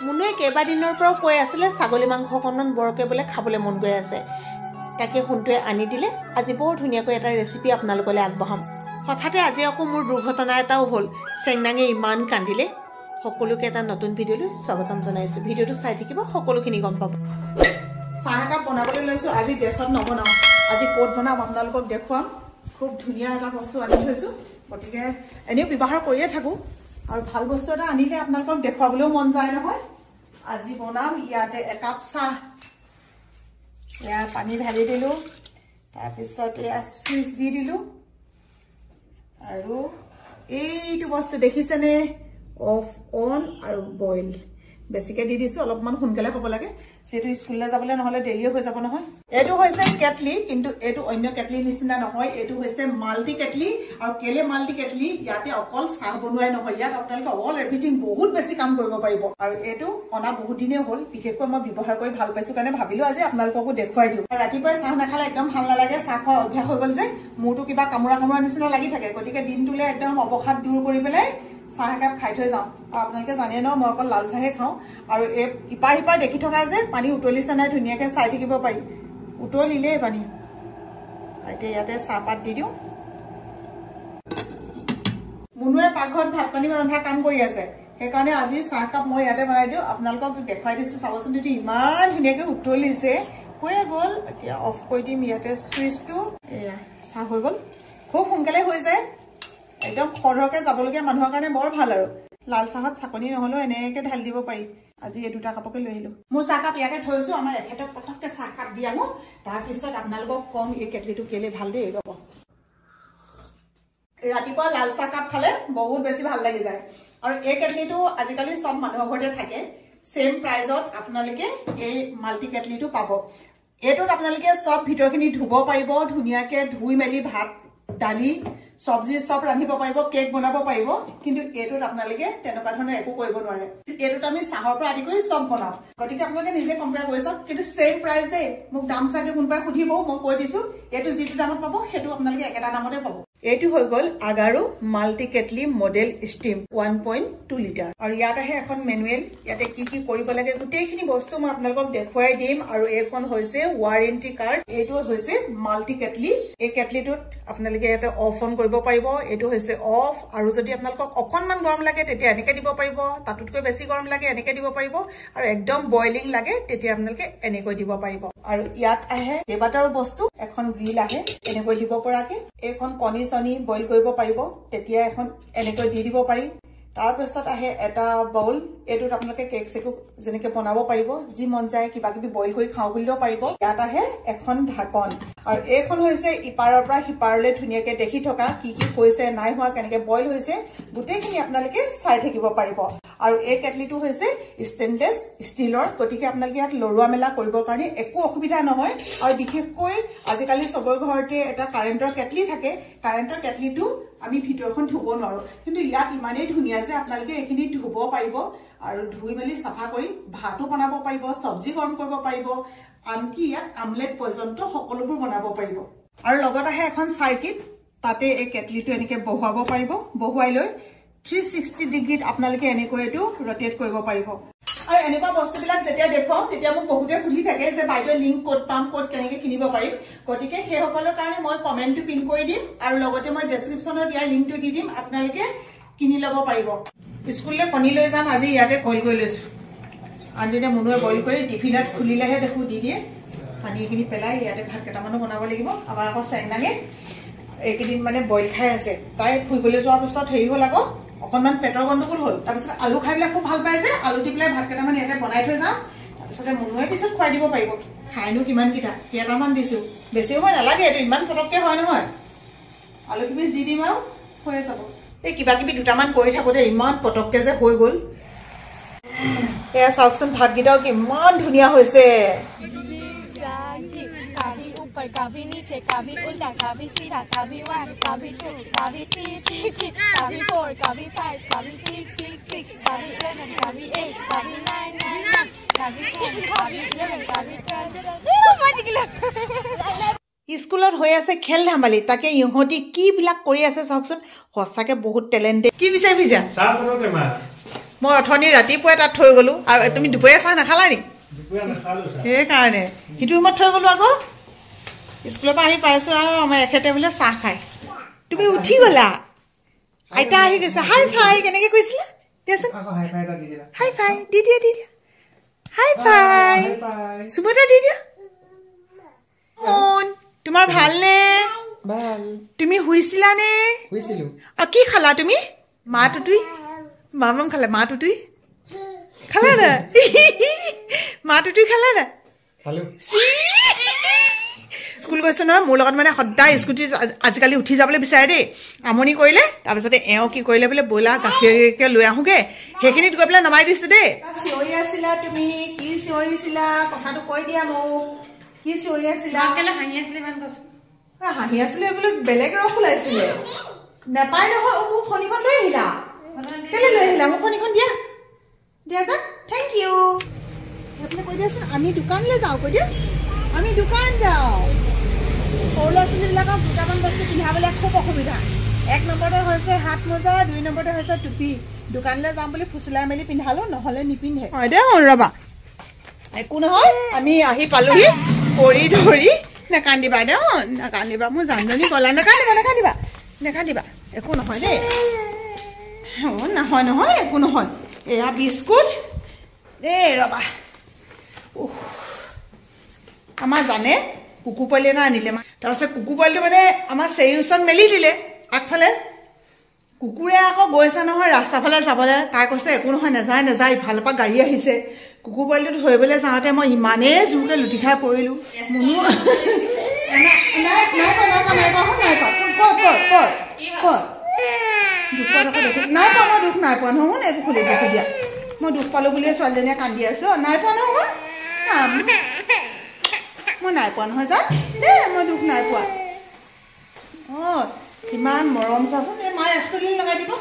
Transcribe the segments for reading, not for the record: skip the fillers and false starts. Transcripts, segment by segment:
মুনুৱে কেইবাদিনৰ পৰা কৈ আছিলে ছাগলী মাংস অকণমান বৰকৈ বোলে খাবলৈ মন গৈ আছে। তাকে সোণটোৱে আনি দিলে। আজি বৰ ধুনীয়াকৈ এটা ৰেচিপি আপোনালোকলৈ আগবঢ়াম। হঠাতে আজি আকৌ মোৰ দুৰ্ঘটনা এটাও হ'ল। চেংনাঙে ইমান কান্দিলে। সকলোকে এটা নতুন ভিডিঅ'লৈ স্বাগতম জনাইছোঁ। ভিডিঅ'টো চাই থাকিব, সকলোখিনি গম পাব। চাহ একাপ বনাবলৈ লৈছোঁ। আজি গেছত নবনাওঁ, আজি ক'ত বনাম আপোনালোকক দেখুৱাম। খুব ধুনীয়া এটা বস্তু আনি থৈছোঁ, গতিকে এনেও ব্যৱহাৰ কৰিয়ে থাকোঁ আৰু ভাল বস্তু এটা আনিলে আপোনালোকক দেখুৱাবলৈও মন যায় নহয়। আজি বনাম ইয়াতে একাপ চাহ। এয়া পানী ঢালি দিলোঁ, তাৰপিছত এয়া চুইচ দি দিলোঁ আৰু এইটো বস্তু দেখিছেনে, অফ অন আৰু বইল বেছিকৈ দি দিছোঁ। অলপমান সোনকালে হ'ব লাগে, যিহেতু স্কুললৈ যাবলৈ নহ'লে দেৰিও হৈ যাব নহয়। এইটো হৈছে কেটলি, কিন্তু এইটো অন্য কেটলিৰ নিচিনা নহয়। এইটো হৈছে মাল্টি কেটলি। আৰু কেলে মাল্টি কেটলি, ইয়াতে অকল চাহ বনোৱাই নহয়, ইয়াত আপোনালোকে অল এভৰিথিং বহুত বেছি কাম কৰিব পাৰিব। আৰু এইটো অনা বহুত দিনেই হ'ল, বিশেষকৈ মই ব্যৱহাৰ কৰি ভাল পাইছোঁ কাৰণে ভাবিলোঁ আজি আপোনালোককো দেখুৱাই দিওঁ। ৰাতিপুৱাই চাহ নাখালে একদম ভাল নালাগে, চাহ খোৱা অভ্যাস হৈ গ'ল যে মোৰতো কিবা কামোৰা নিচিনা লাগি থাকে। গতিকে দিনটোলৈ একদম অৱসাদ দূৰ কৰি পেলাই চাহ একাপ খাই থৈ যাওঁ। আৰু আপোনালোকে জানে ন, মই অকল লাল চাহে খাওঁ। আৰু এই ইপাৰ সিপাৰ দেখি থকা যে পানী উতলিছে নাই ধুনীয়াকৈ চাই থাকিব পাৰি। উতলিলেই পানী। এতিয়া ইয়াতে চাহপাত দি দিওঁ। মুনুৱে পাকঘৰত ভাত পানী ৰন্ধা কাম কৰি আছে, সেইকাৰণে আজি চাহকাপ মই ইয়াতে বনাই দিওঁ। আপোনালোকক দেখুৱাই দিছোঁ, চাবচোন যদি ইমান ধুনীয়াকৈ উতলিছে। হৈয়ে গ'ল। এতিয়া অফ কৰি দিম ইয়াতে চুইচটো। এয়া চাহ হৈ গ'ল, খুব সোনকালে হৈ যায়। একদম খৰকৈ যাবলগীয়া মানুহৰ কাৰণে বৰ ভাল। আৰু লাল চাহত চাকনি নহ'লেও এনেকৈ ঢালি দিব পাৰি। আজি এই দুটা কাপকে লৈ আহিলোঁ। মোৰ চাহকাপ ইয়াতে থৈছোঁ। আমাৰ এখেতক পটককৈ চাহকাপ দি আহোঁ, তাৰপিছত আপোনালোকক কম এই কেটলিটো কেলে ভাল দেই। ৰ'ব, ৰাতিপুৱা লাল চাহকাপ খালে বহুত বেছি ভাল লাগি যায়। আৰু এই কেটলিটো আজিকালি চব মানুহৰ ঘৰতে থাকে। ছেম প্ৰাইজত আপোনালোকে এই মাল্টি কেটলিটো পাব। এইটোত আপোনালোকে চব ভিতৰখিনি ধুব পাৰিব, ধুনীয়াকৈ ধুই মেলি ভাত দালি চব্জি চব ৰান্ধিব পাৰিব, কেক বনাব পাৰিব। কিন্তু এইটোত আপোনালোকে তেনেকুৱা ধৰণৰ একো কৰিব নোৱাৰে। এইটোত আমি চাহৰ পৰা আদি কৰি চব বনাওঁ। গতিকে আপোনালোকে নিজে কম্পেয়াৰ কৰি চাওক। কিন্তু ছেম প্ৰাইচ দেই। মোক দাম চাগে কোনোবাই সুধিব, মই কৈ দিছোঁ এইটো যিটো দামত পাব সেইটো আপোনালোকে একেটা দামতে পাব। এইটো হৈ গ'ল আগাৰু মাল্টি কেটলি মডেল ষ্টিম 1.2 লিটাৰ। আৰু ইয়াত আহে এখন মেনুৱেল। ইয়াতে কি কি কৰিব লাগে গোটেইখিনি বস্তু মই আপোনালোকক দেখুৱাই দিম। আৰু এইখন হৈছে ৱাৰেণ্টি কাৰ্ড। এইটো হৈছে মাল্টি কেটলি। এই কেটলিটোত আপোনালোকে ইয়াতে অফ অন কৰিব পাৰিব। এইটো হৈছে অফ। আৰু যদি আপোনালোকক অকণমান গৰম লাগে তেতিয়া এনেকৈ দিব পাৰিব, তাতোতকৈ বেছি গৰম লাগে এনেকৈ দিব পাৰিব, আৰু একদম বইলিং লাগে তেতিয়া আপোনালোকে এনেকৈ দিব পাৰিব। আৰু ইয়াত আহে কেইবাটাও বস্তু। এখন গ্ৰিল আহে এনেকৈ দিব পৰাকে। এইখন কণী চনি বইল কৰিব পাৰিব, তেতিয়া এখন এনেকৈ দি দিব পাৰি। তাৰপিছত আহে এটা বাউল। এইটোত আপোনালোকে কেক চেকো যেনেকৈ বনাব পাৰিব, যি মন যায় কিবা কিবি বইল কৰি খাওঁ বুলিলেও পাৰিব। ইয়াত আহে এখন ঢাকন। আৰু এইখন হৈছে ইপাৰৰ পৰা সিপাৰলৈ ধুনীয়াকৈ দেখি থকা কি কি হৈছে নাই হোৱা, কেনেকৈ বইল হৈছে গোটেইখিনি আপোনালোকে চাই থাকিব পাৰিব। আৰু এই কেটলিটো হৈছে ষ্টেইনলেছ ষ্টীলৰ, গতিকে আপোনালোকে ইয়াত লৰোৱা মেলা কৰিবৰ কাৰণে একো অসুবিধা নহয়। আৰু বিশেষকৈ আজিকালি চবৰে ঘৰতে এটা কাৰেণ্টৰ কেটলি থাকে। কাৰেণ্টৰ কেটলিটো আমি ভিতৰখন ধুব নোৱাৰোঁ, কিন্তু ইয়াত ইমানেই ধুনীয়া যে আপোনালোকে এইখিনি ধুব পাৰিব। আৰু ধুই মেলি চাফা কৰি ভাতো বনাব পাৰিব, চব্জি গৰম কৰিব পাৰিব, আনকি ইয়াত আমলেট পৰ্যন্ত সকলোবোৰ বনাব পাৰিব। আৰু লগত আহে এখন চাৰ্কিট। তাতে এই কেটলিটো এনেকৈ বহুৱাব পাৰিব। বহুৱাই লৈ 360 ডিগ্ৰীত আপোনালোকে এনেকৈ এইটো ৰটেট কৰিব পাৰিব। আৰু এনেকুৱা বস্তুবিলাক যেতিয়া দেখুৱাওঁ তেতিয়া মোক বহুতে সুধি থাকে যে বাইদেউ লিংক ক'ত পাম, ক'ত কেনেকৈ কিনিব পাৰিম। গতিকে সেইসকলৰ কাৰণে মই কমেণ্টটো পিন কৰি দিম, আৰু লগতে মই ডেছক্ৰিপশ্যনত ইয়াৰ লিংকটো দি দিম, আপোনালোকে কিনি ল'ব পাৰিব। স্কুললৈ কণী লৈ যাম, আজি ইয়াতে বইল কৰি লৈছোঁ। আনদিনা মুনুৱে বইল কৰি টিফিনত খুলিলেহে দেখোঁ দি দিয়ে। পানীখিনি পেলাই ইয়াতে ভাত কেইটামানো বনাব লাগিব। আমাৰ আকৌ চেংনাঙে এইকেইদিন মানে বইল খাই আছে। তাই ফুৰিবলৈ যোৱাৰ পিছত হেৰি হ'ল, আকৌ অকণমান পেটৰ গণ্ডগোল হ'ল। তাৰপিছত আলু খাই পেলাই খুব ভাল পাই যে আলু দি পেলাই ভাত কেইটামান ইয়াতে বনাই থৈ যাওঁ। তাৰপিছতে মুনুৱে পিছত খুৱাই দিব পাৰিব। খাইনো কিমানকেইটা, কেইটামান দিছোঁ, বেছি সময় নালাগে। এইটো ইমান পটককৈ হয় নহয়। আলু কিপিচ দি দিম আৰু হৈয়ে যাব। এই কিবা কিবি দুটামান কৰি থাকোঁতে ইমান পটককৈ যে হৈ গ'ল। এয়া চাওকচোন ভাতকেইটাও কিমান ধুনীয়া হৈছে। कभी नीचे कभी उल्टा कभी सीधा कभी 1 कभी 2 कभी 3 कभी 4 कभी 5 कभी 6 कभी 7 कभी 8 कभी 9 कभी 10 कभी 11 कभी 12 স্কুলত হৈ আছে খেল ধেমালি, তাকে ইহঁতি কি বিলাক কৰি আছে চাওকচোন। সঁচাকে বহুত টেলেণ্টেড। কি বিচাৰিবি যা? মই অথনি ৰাতিপুৱাই তাত থৈ গ'লো আৰু তুমি দুপৰীয়া চাহ নাখালা নি সেইকাৰণে সিটো ৰুমত থৈ গ'লো আকৌ স্কুলৰ পৰা আহি পাইছোঁ আৰু আমাৰ এখেতে বোলে চাহ খায় তুমি উঠি গ'লা আইতা আহি গৈছে হাই ফাই কেনেকৈ কৈছিলা দিয়াচোন হাই ফাই দি দিয়া হাই ফাই চুমু এটা দি দিয়া তোমাৰ ভালনে তুমি শুইছিলানে আৰু কি খালা তুমি মা টুটুই মামাম খালা মা টুটুই খালা না মা টুটুই খালা না স্কুল গৈছে নহয় মোৰ লগত মানে সদায় স্কুটি আজিকালি উঠি যাবলৈ বিচাৰে দেই আমনি কৰিলে তাৰপিছতে এওঁ কি কৰিলে বোলে বইলা গাখীৰকে লৈ আহোঁগৈ সেইখিনিত গৈ পেলাই নমাই দিছোঁ দেই চিঞৰি আছিলা তুমি কি চিঞৰিছিলা কথাটো কৈ দিয়া মোক কি চিঞৰি আছিলা হাঁহি আছিলে বোলে বেলেগ ৰস ওলাইছিলে নাপায় নহয় মোক ফণীখন লৈ আহিলা কেলৈ লৈ আহিলা মোক ফণীখন দিয়া দিয়াচোন থেংক ইউ সেইফালে কৈ দিয়াচোন আমি দোকানলৈ যাওঁ কৈ দিয়া আমি দোকান যাওঁ সৰু ল'ৰা ছোৱালীবিলাকক দুটামান বস্তু পিন্ধাবলৈ খুব অসুবিধা 1 নম্বৰতে হৈছে হাত মোজা 2 নম্বৰতে হৈছে টুপি দোকানলৈ যাম বুলি ফুচুলাই মেলি পিন্ধালো নহ'লে নিপিন্ধে হয় দে ৰ'বা একো নহয় আমি আহি পালোহি কৰি ধৰি নাকান্দিবা দে নাকান্দিবা মোৰ জানজনী গ'লা নাকান্দিবা একো নহয় দেই নহয় একো নহয় এয়া বিস্কুট দেই ৰ'বা আমাৰ জানে কুকুৰ পোৱালি এটা আনিলে তাৰপিছত কুকুৰ পোৱালিটো মানে আমাৰ চেৰি ওচৰত মেলি দিলে আগফালে কুকুৰে আকৌ গৈছে নহয় ৰাস্তাফালে যাবলৈ তাই কৈছে একো নহয় নাযায় ইফালৰ পৰা গাড়ী আহিছে কুকুৰ পোৱালিটো ধৰিবলৈ যাওঁতে মই ইমানেই জোৰকৈ লুটি খাই পৰিলোঁ মুনু নাই পোৱা নহয় এইবোৰ খুলি দিছোঁ দিয়া মই দুখ পালোঁ বুলিয়ে ছোৱালীজনীয়ে কান্দি আছোঁ নাই পোৱা নহয় মই নাই পোৱা নহয় যা দেই মই দুখ নাই পোৱা ইমান মৰম চাচোন এই মায়ে এস্পলিন লগাই দিব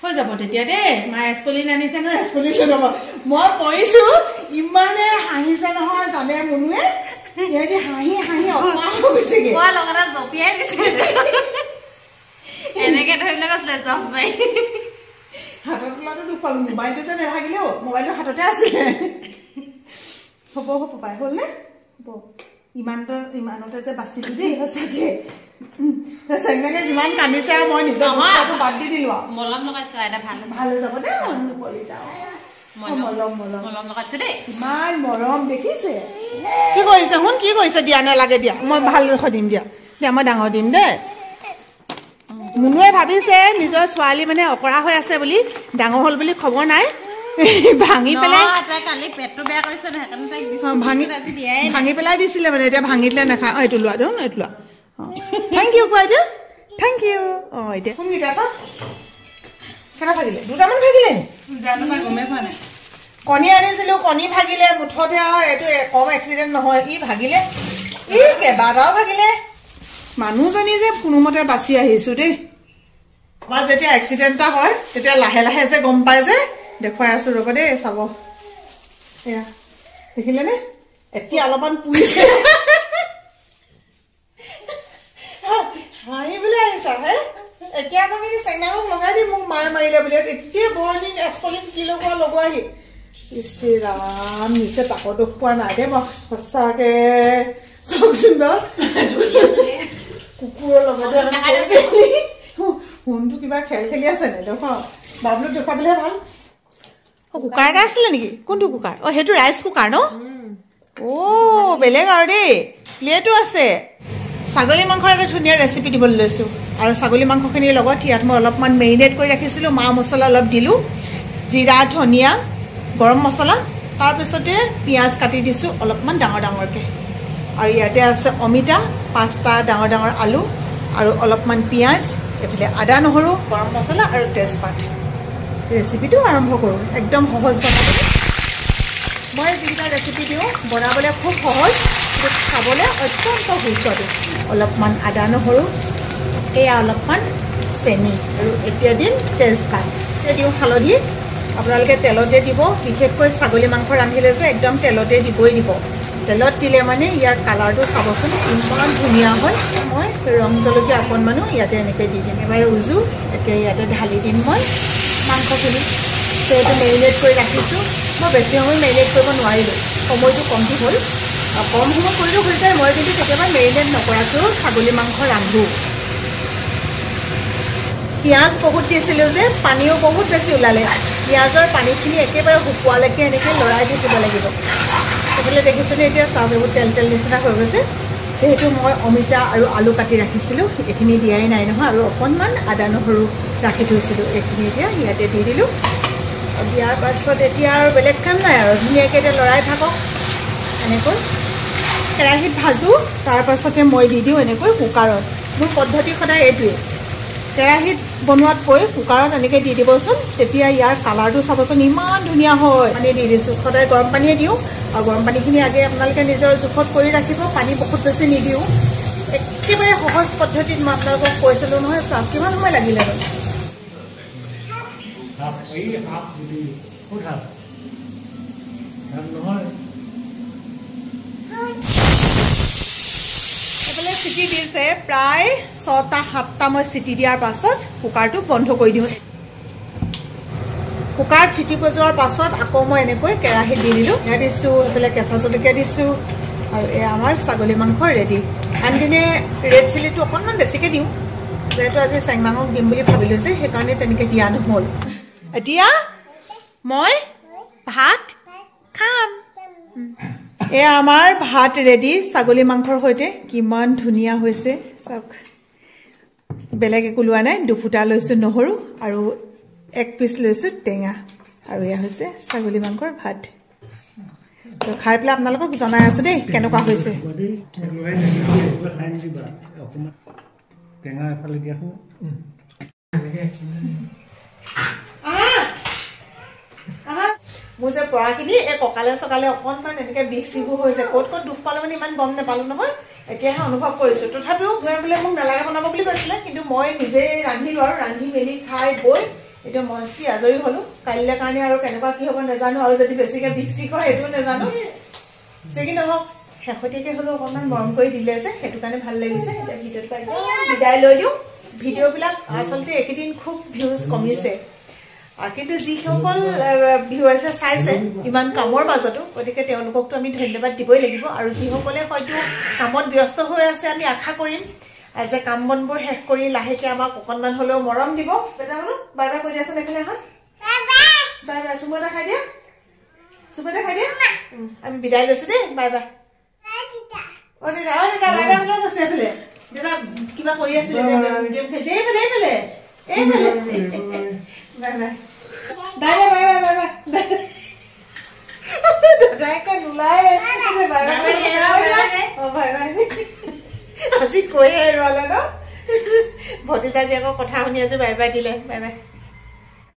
হৈ যাব তেতিয়া দেই মায়ে এস্পলিন আনিছে নহয় এস্পলিন লগাব মই পৰিছোঁ ইমানে হাঁহিছে নহয় জানে মুনুৱে সিহঁতি হাঁহি অকমান গৈছেগৈ লগতে জঁপিয়াই দিছে এনেকৈ ধৰিবলৈ কৈছিলে জঁপ মাৰি হাতৰ তলাটো দুখ পালোঁ মোবাইলটো যে নাথাকিলেও মোবাইলটো হাততে আছিলে হ'ব পাই হ'লনে হ'ব ইমানতে যে বাচিলোঁ দেই সঁচাকৈ চেংনাকে যিমান কান্দিছে আৰু মই নিজৰ কথাটো বাদ দি দিলোঁ আৰু মলম লগাইছোঁ এটা ভাল হৈ যাব দেই পৰি যাওঁ মলম লগাইছোঁ দেই ইমান মৰম দেখিছে কি কৰিছে শুন কি কৰিছে দিয়া নালাগে দিয়া মই ভাল ৰস দিম দিয়া মই ডাঙৰ দিম দেই মুনুৱে ভাবিছে নিজৰ ছোৱালী মানে অকৰা হৈ আছে বুলি ডাঙৰ হ'ল বুলি খবৰ নাই ভাঙি পেলাই ভাঙি পেলাই দিছিলে মানে এতিয়া ভাঙি দিলে নাখায় এইটো লোৱা দিওঁ এইটো লোৱা থেংক ইউ কোৱা এতিয়া থেংক ইউ এতিয়া কোনকেইটা আছে কেইটা ভাগিলে দুটামান ভাগিলে কণী আনিছিলোঁ কণী ভাগিলে মুঠতে আৰু এইটো কম এক্সিডেণ্ট নহয় ই ভাগিলে ই কেইবাটাও ভাগিলে মানুহজনী যে কোনোমতে বাচি আহিছোঁ দেই আমাৰ যেতিয়া এক্সিডেণ্ট এটা হয় তেতিয়া লাহে লাহে যে গম পায় যে দেখুৱাই আছোঁ ৰ'ব দেই চাব এয়া দেখিলেনে এতিয়া অলপমান পুৰিছে হাঁহিবলৈ আহিছা হে এতিয়া আকৌ কিন্তু চেঙালক লগাই দি মোক মায়ে মাৰিলে বুলি এতিয়া বৰ্লিং এস্পলিন কি লগোৱাহি ইছৰাম নিচে তাকো দুখ পোৱা নাই দেই মই সঁচাকৈ চাওকচোন বাৰু কুকুৰৰ লগতে সোণটো কিবা খেলি আছে নে দেখুৱাওঁ বাবলুক দেখুৱাবলৈহে ভাল কুকাৰ এটা আছিলে নেকি কোনটো কুকাৰ সেইটো ৰাইচ কুকাৰ ন বেলেগ আৰু দেই প্লেটো আছে ছাগলী মাংসৰ এটা ধুনীয়া ৰেচিপি দিবলৈ লৈছোঁ আৰু ছাগলী মাংসখিনিৰ লগত ইয়াত মই অলপমান মেৰিনেট কৰি ৰাখিছিলোঁ মা মছলা অলপ দিলোঁ জিৰা ধনিয়া গৰম মছলা তাৰপিছতে পিঁয়াজ কাটি দিছোঁ অলপমান ডাঙৰকৈ আৰু ইয়াতে আছে অমিতা 5টা ডাঙৰ আলু আৰু অলপমান পিঁয়াজ এইফালে আদা নহৰু গৰম মছলা আৰু তেজপাত ৰেচিপিটো আৰম্ভ কৰোঁ একদম সহজ বনাবলৈ মই যিকেইটা ৰেচিপি দিওঁ বনাবলৈ খুব সহজ কিন্তু খাবলৈ অত্যন্ত সুস্বাদু অলপমান আদা নহৰু এয়া অলপমান চেনি আৰু এতিয়া দিম তেজপাত এতিয়া দিওঁ হালধি আপোনালোকে তেলতে দিব বিশেষকৈ ছাগলী মাংস ৰান্ধিলে যে একদম তেলতে দিবই দিব তেলত দিলে মানে ইয়াৰ কালাৰটো চাবচোন ইমান ধুনীয়া হয় মই ৰং জলকীয়া অকণমানো ইয়াতে এনেকৈ দি দিম এবাৰ উজু এতিয়া ইয়াতে ঢালি দিম মই মাংসখিনি সেইটো মেৰিনেট কৰি ৰাখিছোঁ মই বেছি সময় মেৰিনেট কৰিব নোৱাৰিলোঁ সময়টো কমটি হ'ল কম সময় কৰিলেও হৈ যায় মই কিন্তু কেতিয়াবা মেৰিনেট নকৰাকৈও ছাগলী মাংস ৰান্ধোঁ পিঁয়াজ বহুত দিছিলোঁ যে পানীও বহুত বেছি ওলালে পিঁয়াজৰ পানীখিনি একেবাৰে শুকোৱালৈকে এনেকৈ লৰাই থাকিব লাগিব সেইফালে দেখিছেনে এতিয়া চাওক এইবোৰ তেল তেল নিচিনা হৈ গৈছে যিহেতু মই অমিতা আৰু আলু কাটি ৰাখিছিলোঁ এইখিনি দিয়াই নাই নহয় আৰু অকণমান আদা নহৰু ৰাখি থৈছিলোঁ এইখিনি এতিয়া ইয়াতে দি দিলোঁ দিয়াৰ পাছত এতিয়া আৰু বেলেগ কাম নাই আৰু ধুনীয়াকৈ এতিয়া লৰাই থাকক এনেকৈ কেৰাহীত ভাজোঁ তাৰপাছতে মই দি দিওঁ এনেকৈ কুকাৰত মোৰ পদ্ধতি সদায় এইটোৱেই কেৰাহীত বনোৱাতকৈ কুকাৰত এনেকৈ দি দিবচোন তেতিয়া ইয়াৰ কালাৰটো চাবচোন ইমান ধুনীয়া হয় পানী দি দিছোঁ সদায় গৰম পানীয়ে দিওঁ আৰু গৰম পানীখিনি আগে আপোনালোকে নিজৰ জোখত কৰি ৰাখিব পানী বহুত বেছি নিদিওঁ একেবাৰে সহজ পদ্ধতিত মই আপোনালোকক কৈছিলোঁ নহয় চাওক কিমান সময় লাগিলে এইফালে চিটি দিছে প্ৰায় 6টা 7টা মই চিটি দিয়াৰ পাছত কুকাৰটো বন্ধ কৰি দিওঁ কুকাৰত চিটি বজোৱাৰ পাছত আকৌ মই এনেকৈ কেৰাহীত দি দিলোঁ এয়া দিছোঁ এইফালে কেঁচা জলকীয়া দিছোঁ আৰু এয়া আমাৰ ছাগলী মাংস ৰেডি আনদিনে ৰেড চিলিটো অকণমান বেছিকৈ দিওঁ যিহেতু আজি চেংমাঙক দিম বুলি ভাবিলোঁ যে সেইকাৰণে তেনেকৈ দিয়া নহ'ল এতিয়া মই ভাত খাম এয়া আমাৰ ভাত ৰেডি ছাগলী মাংসৰ সৈতে কিমান ধুনীয়া হৈছে চাওক বেলেগ একো লোৱা নাই 2 ফুটা লৈছোঁ নহৰু আৰু 1 পিচ লৈছোঁ টেঙা আৰু এয়া হৈছে ছাগলী মাংসৰ ভাত তো খাই পেলাই আপোনালোকক জনাই আছোঁ দেই কেনেকুৱা হৈছে মোৰ যে পৰাখিনি এই কঁকালে চকালে অকণমান এনেকৈ বিষ চিঘু হৈছে ক'ত ক'ত দুখ পালোঁ মানে ইমান গম নাপালোঁ নহয় এতিয়াহে অনুভৱ কৰিছোঁ তথাপিও ঘূৰাই বোলে মোক নালাগে বনাব বুলি কৈছিলে কিন্তু মই নিজেই ৰান্ধিলোঁ আৰু ৰান্ধি মেলি খাই বৈ এতিয়া মস্তি আজৰি হ'লোঁ কাইলৈ কাৰণে আৰু কেনেকুৱা কি হ'ব নাজানো আৰু যদি বেছিকৈ বিষ চিঘ হয় সেইটোও নাজানো যে কি নহওক শেহতীয়াকৈ হ'লেও অকণমান মৰম কৰি দিলে যে সেইটো কাৰণে ভাল লাগিছে এতিয়া ভিডিঅ'টো পাই বিদায় লৈ দিওঁ ভিডিঅ'বিলাক আচলতে এইকেইদিন খুব ভিউজ কমিছে কিন্তু যিসকল ভিউৱাৰ্ছে চাইছে ইমান কামৰ মাজতো গতিকে তেওঁলোককতো আমি ধন্যবাদ দিবই লাগিব আৰু যিসকলে হয়তো কামত ব্যস্ত হৈ আছে আমি আশা কৰিম যে কাম বনবোৰ শেষ কৰি লাহেকৈ আমাক অকণমান হ'লেও মৰম দিব বেটা মানুহ বাই বাই কৈ দিয়াচোন এইফালে এখন বাই বাই চুমু এটা খাই দিয়া আমি বিদায় লৈছোঁ দেই বাই বাই দেউতা বাই বাই ক'ত আছে এইফালে দেউতা কিবা কৰি আছিলে এইফালে বাই বাই আজি কৈয়ে এৰুৱালে ন ভতিজাজী আকৌ কথা শুনি আছো বাই বাই দিলে বাই বাই